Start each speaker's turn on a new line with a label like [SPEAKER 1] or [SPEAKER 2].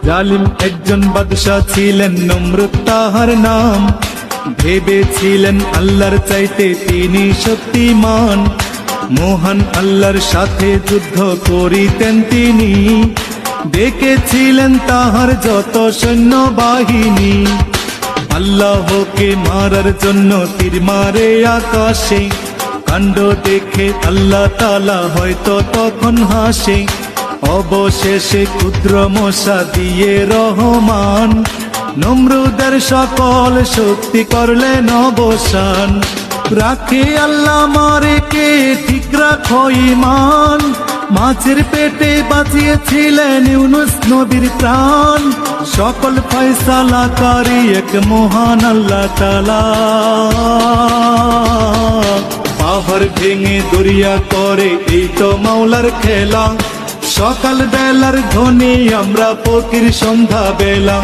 [SPEAKER 1] জালিম একজন বাদশা ছিলেন, নমরুদ তাহার নাম। ভেবেছিলেন আল্লাহর চাইতে তিনি শক্তিমান, মহান আল্লাহর সাথে যুদ্ধ করিতেন তিনি। ডেকেছিলেন তাহার যত সৈন্যবাহিনী, আল্লাহকে মারার জন্য তীর মারে আকাশে। কাণ্ড দেখে আল্লাহ তাআলা হয়তো তখন হাসে। অবশেষে ক্ষুদ্র মশা দিয়ে রহমান নমরুদের সকল শক্তি করলেন অবসান। রাখে আল্লাহ মারে কে, ঠিক রাখো ঈমান। মাছের পেটে বাঁচিয়েছিলেন ইউনুস নবীর প্রাণ। সকল ফয়সালাকারী এক মহান আল্লাহ তাআলা। পাহাড় ভেঙে দরিয়া করে এই তো মাওলার খেলা। সকাল বেলার ধ্বনি আমরা ফকির সন্ধ্যা বেলা।